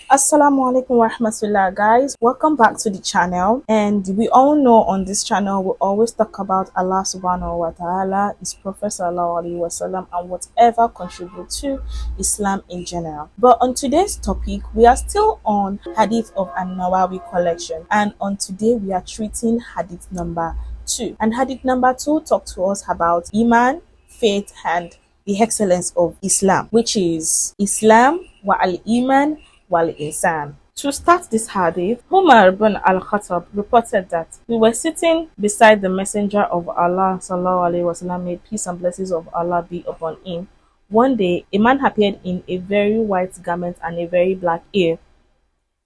Assalamu alaikum wa rahmatullah, guys. Welcome back to the channel. And we all know on this channel we always talk about Allah subhanahu wa ta'ala, His Prophet sallallahu alaihi wasallam, and whatever contributes to Islam in general. But on today's topic, we are still on Hadith of nawawi collection, and on today we are treating Hadith number 2. And Hadith number 2 talks to us about Iman, faith, and the excellence of Islam, which is Islam wa al-Iman wal insan. To start this hadith, Umar ibn al-Khattab reported that we were sitting beside the Messenger of Allah sallallahu alaihi wasallam, may peace and blessings of Allah be upon him. One day, a man appeared in a very white garment and a very black ear.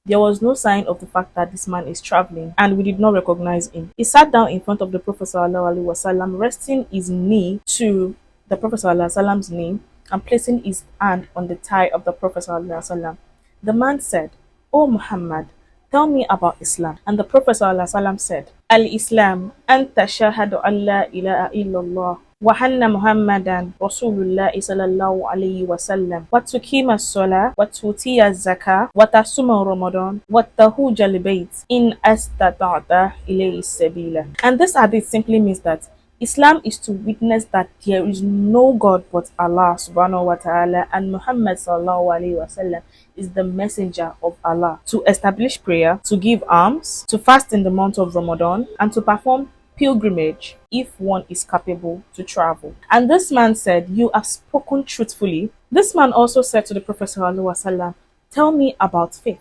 There was no sign of the fact that this man is traveling, and we did not recognize him. He sat down in front of the Prophet sallallahu alaihi wasallam, resting his knee to the Prophet sallallahu alaihi wasallam's knee and placing his hand on the thigh of the Prophet sallallahu alaihi wasallam. The man said, "O Muhammad, tell me about Islam." And the Prophet ﷺ said, Al-Islam, anta shahadu an la ilaha illallah, wa anna Muhammadan Rasulullah sallallahu alayhi wa sallam, wa tuqima as-salah, wa tutiya az-zakah, wa tasuma Ramadan, wa tahuja al-bayt, in astata'ta ilayhi sabila. And this hadith simply means that Islam is to witness that there is no God but Allah subhanahu wa ta'ala, and Muhammad sallallahu alayhi wa sallam is the messenger of Allah, to establish prayer, to give alms, to fast in the month of Ramadan, and to perform pilgrimage if one is capable to travel. And this man said, "You have spoken truthfully." This man also said to the Prophet sallallahu alaihi wasallam, "Tell me about faith."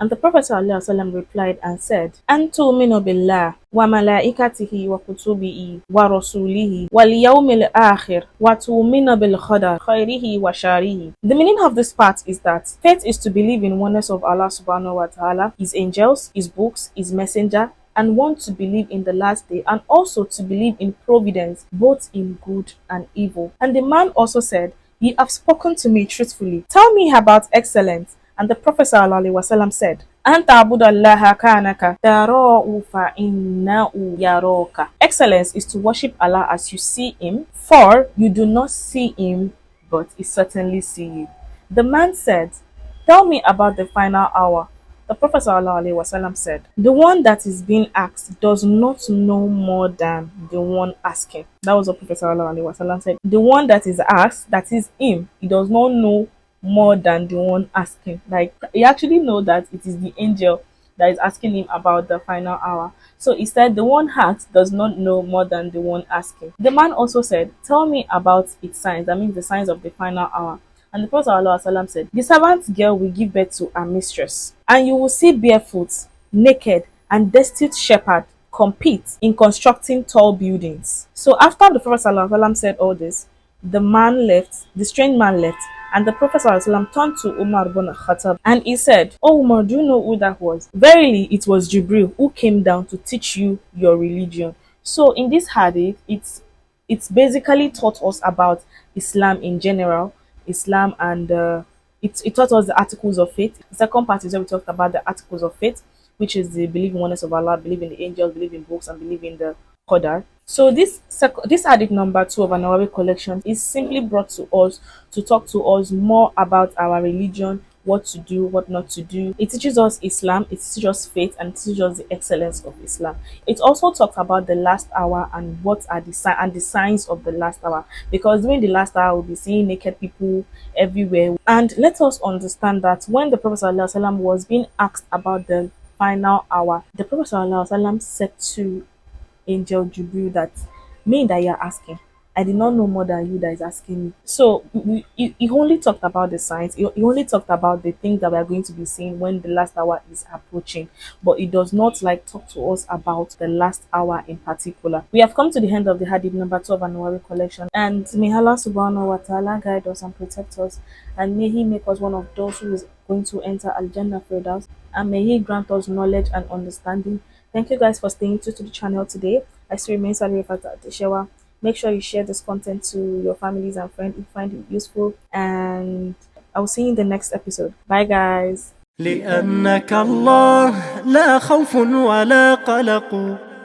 And the Prophet ﷺ replied and said, "Antu'minu billah wa malaikatihi wa kutubihi wa rasulihi wal yawmil akhir wa tu'minu bil qadar khairihi wa sharihi." The meaning of this part is that faith is to believe in oneness of Allah subhanahu wa ta'ala, His angels, His books, His messenger, and want to believe in the last day, and also to believe in providence, both in good and evil. And the man also said, "You have spoken to me truthfully. Tell me about excellence." And the Prophet ﷺ said, "Anta abudallaha kanaka tara'u fa innahu yaroka." Excellence is to worship Allah as you see Him, for you do not see Him, but He certainly see you. The man said, "Tell me about the final hour." The Prophet ﷺ said, "The one that is being asked does not know more than the one asking." That was what Prophet ﷺ said. The one that is asked, that is him, he does not know more than the one asking. Like, he actually know that it is the angel that is asking him about the final hour. So he said the one asked does not know more than the one asking. The man also said, "Tell me about its signs." That means the signs of the final hour. And the Prophet ﷺ said, "The servant girl will give birth to her mistress, and you will see barefoot, naked, and destitute shepherd compete in constructing tall buildings." So after the Prophet ﷺ said all this, the strange man left, and the Prophet ﷺ turned to Umar ibn al-Khattab and he said, "Oh Umar, do you know who that was?" Verily, it was Jibril who came down to teach you your religion. So in this hadith, it's basically taught us about Islam in general, Islam, and it taught us the articles of faith. The second part is where we talked about the articles of faith, which is the believe in oneness of Allah, believe in the angels, believe in books, and believe in the Qadar. So this hadith number 2 of our Nawawi collection is simply brought to us to talk to us more about our religion, what to do, what not to do. It teaches us Islam, it teaches us faith, and it teaches us the excellence of Islam. It also talks about the last hour and what are the signs of the last hour, because during the last hour we'll be seeing naked people everywhere. And let us understand that when the Prophet ﷺ was being asked about the final hour, the Prophet ﷺ said to Angel Jibril that, "Me that you're asking, I did not know more than you that is asking me." So he only talked about the signs. He only talked about the things that we are going to be seeing when the last hour is approaching, but it does not talk to us about the last hour in particular. We have come to the end of the hadith number 2 of our Nawawi collection, and may Allah subhanahu wa ta'ala guide us and protect us, and may He make us one of those who is going to enter Al-Jannah Firdaus, and may He grant us knowledge and understanding. Thank you guys for staying tuned to the channel today. I still remain Sally Shewa. Make sure you share this content to your families and friends if you find it useful, and I will see you in the next episode. Bye guys. لأنك الله لا خوف ولا قلق